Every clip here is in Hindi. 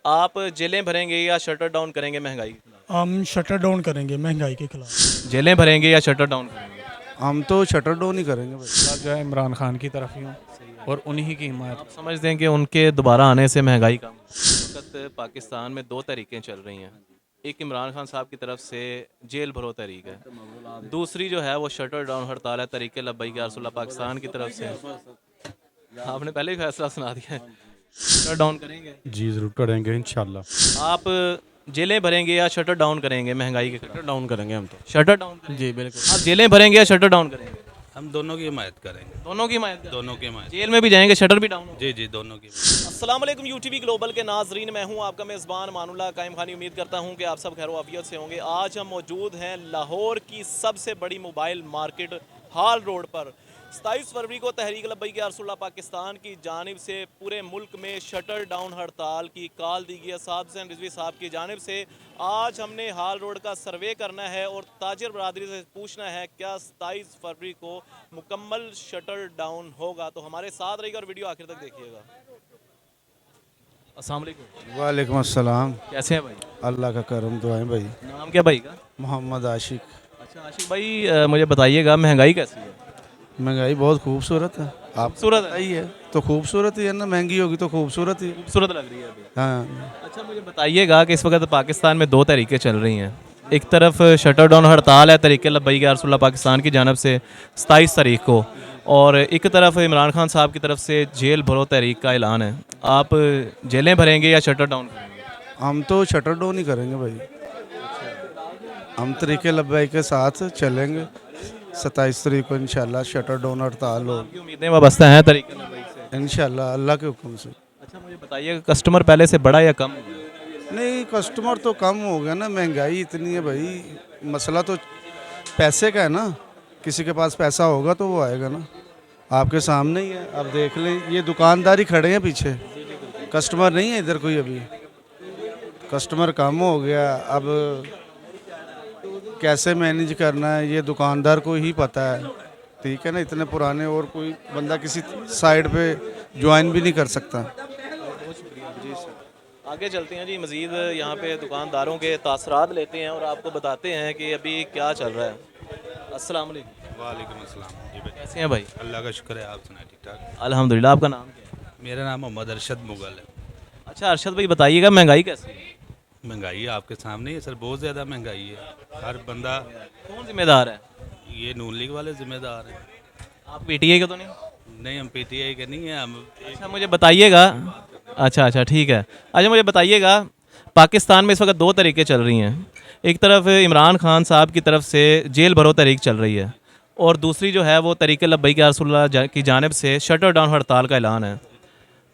आप जेलें भरेंगे या शटर डाउन करेंगे महंगाई के खिलाफ? हम शटर डाउन करेंगे महंगाई के खिलाफ। जेलें भरेंगे या शटर डाउन करेंगे? हम तो शटर डाउन ही करेंगे भाई। जो है इमरान खान की तरफ ही हूँ और उन्हीं की हिमायत। आप समझते हैं कि उनके दोबारा आने से महंगाई कम? इस वक्त पाकिस्तान में दो तहरीकें चल रही हैं। एक इमरान खान साहब की तरफ से जेल भरो तहरीक है, दूसरी जो है वो शटर डाउन हड़ताल है तहरीक लब्बैक या रसूलुल्लाह पाकिस्तान की तरफ से। आपने पहले ही फैसला सुना दिया है, शटर डाउन करेंगे? जी ज़रूर करेंगे इंशाल्लाह। आप जेलें भरेंगे या शटर डाउन करेंगे महंगाई के खिलाफ? डाउन करेंगे हम तो। शटर डाउन करेंगे। जी बिल्कुल। आप जेलें भरेंगे या शटर डाउन करेंगे? हम दोनों की हिमायत करेंगे। दोनों की हिमायत करेंगे? दोनों की हिमायत। जेल में भी जाएंगे, शटर भी डाउन होगा? जी जी दोनों की। अस्सलाम वालेकुम यूटीवी ग्लोबल के नाजरीन, मैं हूं आपका मेज़बान मानुल्लाह कायम खानी। उम्मीद करता हूं कि आप सब खैर आफियत से होंगे। आज हम मौजूद हैं लाहौर की सबसे बड़ी मोबाइल मार्केट हाल रोड पर। 27 फरवरी को तहरीक लब्बैक या रसूलुल्लाह पाकिस्तान की जानिब से पूरे मुल्क में शटर डाउन हड़ताल की कॉल दी गई है साद हुसैन रिजवी साहब की जानिब से। आज हमने हाल रोड का सर्वे करना है और ताजिर बरादरी से पूछना है क्या 27 फरवरी को मुकम्मल शटर डाउन होगा। तो हमारे साथ रहिएगा और वीडियो आखिर तक देखिएगा। अस्सलाम वालेकुम। वालेकुम अस्सलाम। कैसे हैं भाई? अल्लाह का करम दुआएं भाई। नाम क्या भाई का? मोहम्मद आशिक। अच्छा आशिक भाई, मुझे बताइएगा महंगाई कैसी है? महंगाई बहुत खूबसूरत है। आप खूबसूरत है? सही है तो खूबसूरत ही है ना, महंगी होगी तो खूबसूरत ही। खूबसूरत लग रही है अभी। हाँ अच्छा मुझे बताइएगा कि इस वक्त पाकिस्तान में दो तरीके चल रही हैं। एक तरफ शटर डाउन हड़ताल है तहरीक लब्बैक या रसूलुल्लाह पाकिस्तान की जानब से 27 तारीख को, और एक तरफ इमरान खान साहब की तरफ से जेल भरो तहरीक का ऐलान है। आप जेलें भरेंगे या शटर डाउन करेंगे? हम तो शटर डाउन ही करेंगे भाई। हम तरीके लब्बैक के साथ चलेंगे। 27 तारीख को इंशाल्लाह शटर डाउन हड़ताल हो। आपकी उम्मीदें वाबस्ता हैं तहरीक लब्बैक से? इंशाल्लाह अल्लाह के हुक्म से। अच्छा मुझे बताइएगा कस्टमर पहले से बढ़ा या कम हुआ? नहीं कस्टमर तो कम हो गया ना, महंगाई इतनी है भाई। मसला तो पैसे का है ना, किसी के पास पैसा होगा तो वो आएगा ना। आपके सामने ही है, आप देख लें। ये दुकानदार ही खड़े हैं पीछे, कस्टमर नहीं है इधर कोई। अभी कस्टमर कम हो गया, अब कैसे मैनेज करना है ये दुकानदार को ही पता है। ठीक है ना, इतने पुराने और कोई बंदा किसी साइड पे ज्वाइन भी नहीं कर सकता। आगे चलते हैं जी, मज़ीद यहाँ पे दुकानदारों के तासरात लेते हैं और आपको बताते हैं कि अभी क्या चल रहा है। अस्सलाम वालेकुम। वालेकुम अस्सलाम। जी भाई कैसे हैं भाई? अल्लाह का शुक्र है, आप सुनाए ठीक ठाक। अल्हम्दुलिल्लाह। आपका नाम क्या है? मेरा नाम मोहम्मद अरशद मुगल है। अच्छा अरशद भाई बताइएगा महंगाई कैसी है? महंगाई है आपके सामने ही है सर, बहुत ज़्यादा महंगाई है। हर बंदा, कौन जिम्मेदार है? ये नून लीग वाले जिम्मेदार हैं। आप पीटीआई का तो नहीं? नहीं हम पीटीआई के नहीं हैं हम। अच्छा मुझे बताइएगा। अच्छा ठीक है। अच्छा मुझे बताइएगा, पाकिस्तान में इस वक्त दो तरीके चल रही हैं। एक तरफ इमरान खान साहब की तरफ से जेल भरो तहरीक चल रही है और दूसरी जो है वो तहरीक लब्बैक या रसूलुल्लाह की जानिब से शटर डाउन हड़ताल का ऐलान है।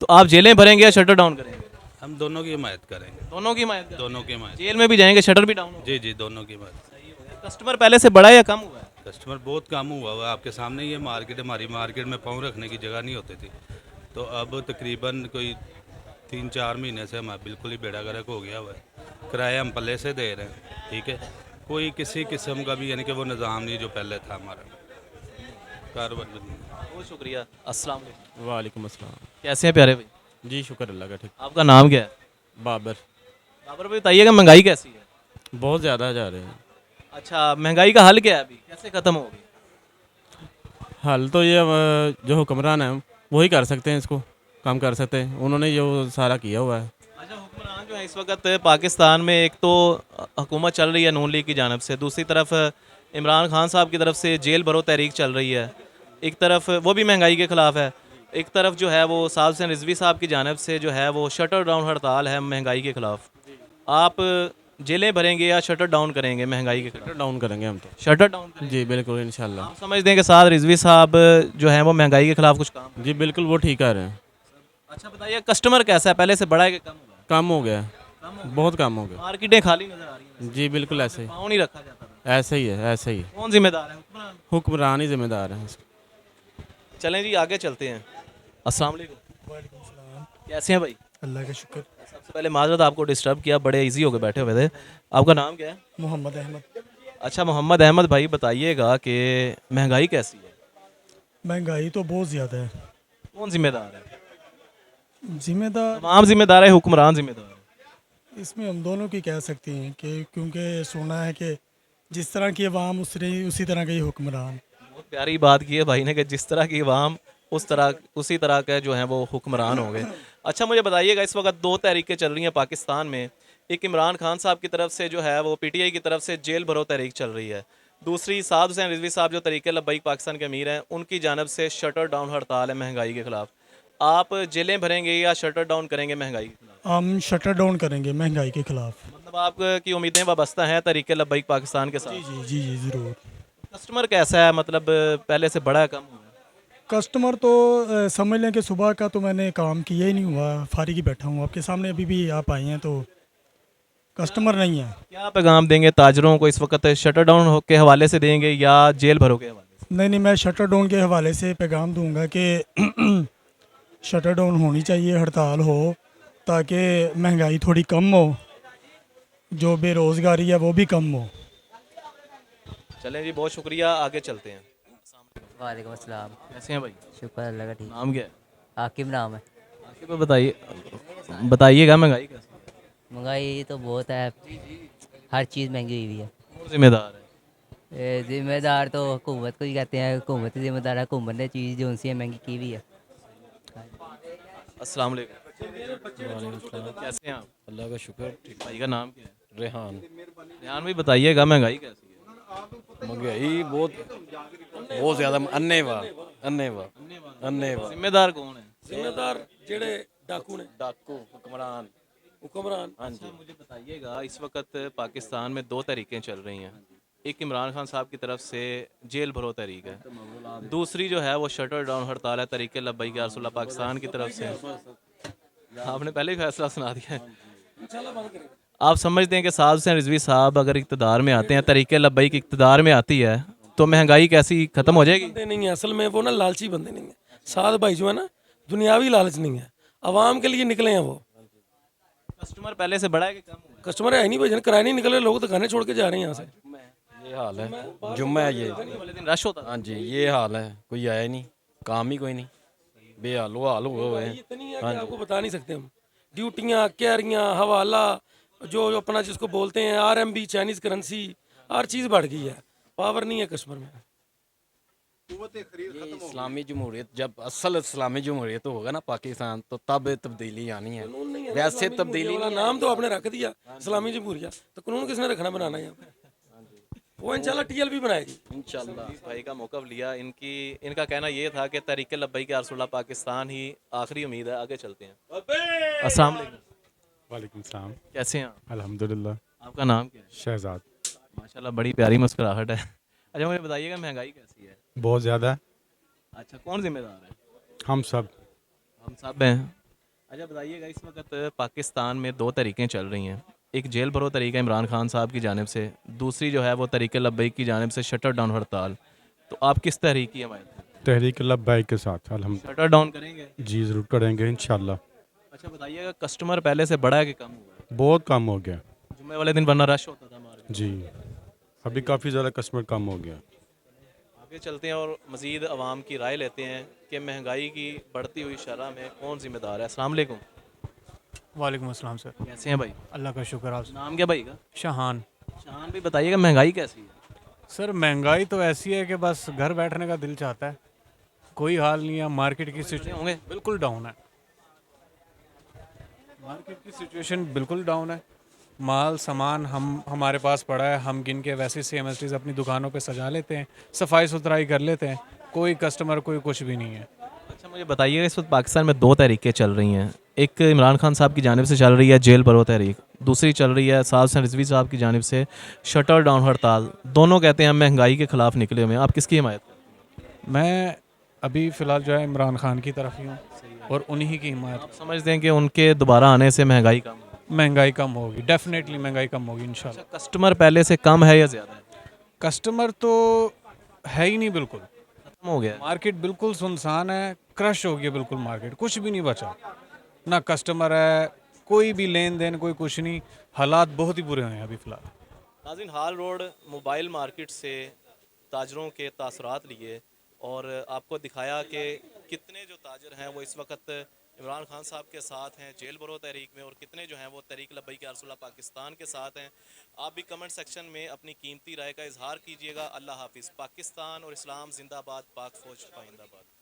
तो आप जेलें भरेंगे या शटर डाउन करेंगे? हम दोनों की हिमायत करेंगे। दोनों की हिमायत करेंगे? दोनों की हिमायत। जेल में भी जाएंगे, शटर भी डाउन होगा? जी जी दोनों की हिमायत। कस्टमर पहले से बढ़ा या कम हुआ है? कस्टमर बहुत कम हुआ हुआ है। आपके सामने ये मार्केट, हमारी मार्केट में पाँव रखने की जगह नहीं होती थी, तो अब तकरीबन कोई 3-4 महीने से हमारा बिल्कुल ही बेड़ा गर्क हो गया हुआ है। किराया हम पल्ले से दे रहे हैं। ठीक है, कोई किसी किस्म का भी यानी कि वो निज़ाम नहीं जो पहले था हमारा कारोबार। बहुत शुक्रिया। अस्सलाम वालेकुम। वालेकुम अस्सलाम। कैसे हैं प्यारे भाई? जी शुक्र अल्लाह का। ठीक। आपका नाम क्या है? बाबर। बाबर भाई बताइएगा महंगाई कैसी है? बहुत ज़्यादा जा रहे हैं। अच्छा महंगाई का हल क्या है, अभी कैसे ख़त्म होगी? हाल तो ये जो हुक्मरान है वही कर सकते हैं, इसको कम कर सकते हैं। उन्होंने जो सारा किया हुआ है। अच्छा हुक्मरान जो है इस वक्त पाकिस्तान में, एक तो हुकूमत चल रही है नून लीग की जानब से, दूसरी तरफ इमरान खान साहब की तरफ से जेल भरो तहरीक चल रही है। एक तरफ वो भी महंगाई के ख़िलाफ़ है, एक तरफ जो है वो साद हुसैन रिजवी साहब की जानब से जो है वो शटर डाउन हड़ताल है महंगाई के ख़िलाफ़। आप जेलें भरेंगे या शटर डाउन करेंगे महंगाई के खिलाफ? शटर डाउन करेंगे हम तो। शटर डाउन करेंगे? जी बिल्कुल इंशाल्लाह। आप समझते हैं कि साद रिजवी साहब जो है वो महंगाई के खिलाफ कुछ काम? जी बिल्कुल वो ठीक कर रहे हैं। अच्छा बताइए कस्टमर कैसा है, पहले से बढ़ा है कि कम हुआ है? कम हो गया, बहुत कम हो गया। मार्केटें खाली नजर आ रही हैं, जी बिल्कुल ऐसे ही, पाँव नहीं रखा जाता था। ऐसे ही है, ऐसे ही। कौन जिम्मेदार है? हुक्मरान। हुक्मरान ही जिम्मेदार है। चलें जी आगे चलते हैं। अस्सलाम वालेकुम। वालेकुम सलाम। कैसे हैं भाई? अल्लाह का शुक्र। सबसे पहले माजरत आपको डिस्टर्ब किया, बड़े इजी होकर बैठे हुए थे। आपका नाम क्या है? मोहम्मद अहमद। अच्छा मोहम्मद अहमद भाई बताइएगा कि महंगाई कैसी है? महंगाई तो बहुत ज़्यादा है। कौन जिम्मेदार है? जिम्मेदार तमाम जिम्मेदार है, हुक्मरान जिम्मेदार है? इसमें हम दोनों की कह सकते हैं कि क्योंकि सुना है कि जिस तरह की आवाम उसी तरह के ही हुक्मरान। बहुत प्यारी बात की है भाई ने कि जिस तरह की आवाम उसी तरह के जो हैं वो हुक्मरान होंगे। अच्छा मुझे बताइएगा, इस वक्त दो तहरीकें चल रही हैं पाकिस्तान में। एक इमरान खान साहब की तरफ से जो है वो पीटीआई की तरफ से जेल भरो तहरीक चल रही है, दूसरी साद हुसैन रिजवी साहब जो तहरीक लब्बैक पाकिस्तान के अमीर हैं उनकी जानब से शटर डाउन हड़ताल है महंगाई के खिलाफ। आप जेलें भरेंगे या शटर डाउन करेंगे महंगाई के खिलाफ? हम शटर डाउन करेंगे महंगाई के खिलाफ। मतलब आपकी उम्मीदें वाबस्ता हैं तहरीक लब्बैक पाकिस्तान के जी साथ? जी जी जी ज़रूर। कस्टमर कैसा है, मतलब पहले से बड़ा है कम हुआ है? कस्टमर तो समझ लें कि सुबह का तो मैंने काम किया ही नहीं हुआ, फारिग ही बैठा हूँ। आपके सामने अभी भी आप आए हैं तो कस्टमर नहीं है। क्या पैगाम देंगे ताजरों को इस वक्त, शटर डाउन के हवाले से देंगे या जेल भरो के हवाले से? नहीं नहीं, मैं शटर डाउन के हवाले से पैगाम दूंगा कि शटर डाउन होनी चाहिए, हड़ताल हो ताकि महंगाई थोड़ी कम हो, जो बेरोज़गारी है वो भी कम हो। चलें जी, बहुत शुक्रिया, आगे चलते हैं। वालेकुम अस्सलाम। कैसे हैं भाई? शुक्र अल्लाह का, ठीक। नाम क्या है? आकिब नाम है। आगे बताइए, बताइएगा महंगाई कैसी है? महंगाई तो बहुत है, हर चीज़ महंगी हुई है। कौन जिम्मेदार है? जिम्मेदार तो हुकूमत को ही कहते हैं, हुकूमत ही जिम्मेदार है। हुकूमत ने चीज़ जो उनसे महंगी की हुई है। अस्सलाम वालेकुम। कैसे हैं आप? अल्लाह का शुक्र। ठीक। भाई का नाम क्या है? रेहान। रेहान भाई बताइएगा महंगाई कैसी है? महंगाई बहुत ज़्यादा अन्नेवा। जिम्मेदार कौन है? जिम्मेदार जेड़े डाकू ने, डाकू, हुक्मरान। हुक्मरान। हाँ जी, मुझे बताइएगा, इस वक्त पाकिस्तान में दो तहरीकें चल रही हैं। एक इमरान खान साहब की तरफ से जेल भरो तहरीक है, दूसरी जो है वो शटर डाउन हड़ताल है तहरीक लब्बैक या रसूलुल्लाह पाकिस्तान की तरफ से। आपने पहले ही फैसला सुना दिया है। आप समझते हैं कि साद हुसैन रिजवी साहब अगर इक़्तिदार में आते हैं, तहरीक लब्बैक इक़्तिदार में आती है तो महंगाई कैसी ख़त्म हो जाएगी? बंदे नहीं है असल में, वो ना लालची बंदे नहीं है। साद भाई जो है ना, दुनियावी लालच नहीं है, आवाम के लिए निकले हैं वो। कस्टमर पहले से बढ़ा है कि कम हुआ है? कस्टमर है ही नहीं भाई, किराए नहीं निकले, लोग दुकानें छोड़ के जा रहे हैं यहाँ से। ये हाल है, जुम्मा है ये। वाले दिन रश होता है। हाँ जी, ये हाल है, कोई आया ही नहीं, काम ही कोई नहीं, बेहाल हुए हुए हैं। इतनी है कि आपको बता नहीं सकते हम। ड्यूटियाँ, कैरियाँ, हवाला, जो अपना जिसको बोलते हैं RMB, चाइनीज़ करेंसी, हर चीज़ बढ़ गई है। पावर नहीं है कस्टमर में। ये इस्लामी जमहूरियत, जब असल इस्लामी जमहूरियत होगा ना पाकिस्तान, तो तब तब्दीली आनी है। वैसे तब्दीली वाला नाम तो आपने रख दिया इस्लामी जमहूरियत, तो कानून किसने रखना बनाना है यहाँ पे? वो इंशाल्लाह TLB बनाएगी इंशाल्लाह। भाई का मौका लिया। इनका कहना ये था कि तहरीक लब्बैक या रसूलुल्लाह पाकिस्तान ही आखिरी उम्मीद है। आगे चलते हैं। अस्सलाम वालेकुम। वालेकुम सलाम। कैसे हैं आप? अल्हम्दुलिल्लाह। आपका नाम क्या है? शहजाद। माशाल्लाह, बड़ी प्यारी मुस्कुराहट है। अच्छा मुझे बताइएगा महंगाई कैसी है? बहुत ज़्यादा। अच्छा, कौन जिम्मेदार है? हम सब। हम सब हैं। अच्छा बताइएगा, इस वक्त पाकिस्तान में दो तरीक़ें चल रही हैं। एक जेल भरो तरीका इमरान खान साहब की जानिब से, दूसरी जो है वो तहरीक लब्बैक की जानिब से शटर डाउन हड़ताल। तो आप किस तहरीक की हमारे? तहरीक लब्बैक के साथ अल्हम्दुलिल्लाह। शटर डाउन करेंगे? जी ज़रूर करेंगे इंशाल्लाह। अच्छा बताइएगा, कस्टमर पहले से बढ़ा है कि कम हुआ है? बहुत कम हो गया जुम्मे वाले दिन वरना रश होता था मार्केट। जी, अभी काफ़ी ज़्यादा कस्टमर कम हो गया। आगे चलते हैं और मज़ीद आवाम की राय लेते हैं कि महंगाई की बढ़ती हुई शरह में कौन ज़िम्मेदार है। अस्सलाम वालेकुम। वालेकुम अस्सलाम सर। कैसे हैं भाई? अल्लाह का शुक्र। आप नाम क्या भाई का? शाहान। शाहान भी बताइएगा महंगाई कैसी है? सर महंगाई तो ऐसी है कि बस घर बैठने का दिल चाहता है, कोई हाल नहीं है। मार्केट की सिचुएशन होंगे बिल्कुल डाउन है, मार्केट की सिचुएशन बिल्कुल डाउन है। माल सामान हमारे पास पड़ा है, हम गिन के वैसे CMSTs अपनी दुकानों पे सजा लेते हैं, सफाई सुथराई कर लेते हैं, कोई कस्टमर कोई कुछ भी नहीं है। अच्छा मुझे बताइएगा, इस वक्त पाकिस्तान में दो तहरीकें चल रही हैं। एक इमरान खान साहब की जानिब से चल रही है जेल भरो तहरीक, दूसरी चल रही है साद हुसैन रिजवी साहब की जानिब से शटर डाउन हड़ताल। दोनों कहते हैं हम महंगाई के ख़िलाफ़ निकले हुए हैं। आप किसकी हिमायत करते हैं? मैं अभी फ़िलहाल जो है इमरान खान की तरफ ही हूँ और उन्हीं की हिमायत। आप समझते हैं कि उनके दोबारा आने से महंगाई कम होगी? महंगाई कम होगी, डेफिनेटली महंगाई कम होगी इंशाल्लाह। अच्छा, कस्टमर पहले से कम है या ज़्यादा है? कस्टमर तो है ही नहीं, बिल्कुल खत्म हो गया है। मार्केट बिल्कुल सुनसान है, क्रश हो गया बिल्कुल मार्केट, कुछ भी नहीं बचा, ना कस्टमर है, कोई भी लेन देन कोई कुछ नहीं। हालात बहुत ही बुरे हैं अभी फ़िलहाल। नाज़रीन, हाल रोड मोबाइल मार्केट से ताजरों के तासरात लिए और आपको दिखाया कि कितने जो ताजर हैं वो इस वक्त इमरान खान साहब के साथ हैं जेल भरो तहरीक में, और कितने जो हैं वो तहरीक लब्बैक या रसूलुल्लाह पाकिस्तान के साथ हैं। आप भी कमेंट सेक्शन में अपनी कीमती राय का इजहार कीजिएगा। अल्लाह हाफिज़। पाकिस्तान और इस्लाम जिंदाबाद, पाक फौज पाइंदाबाद।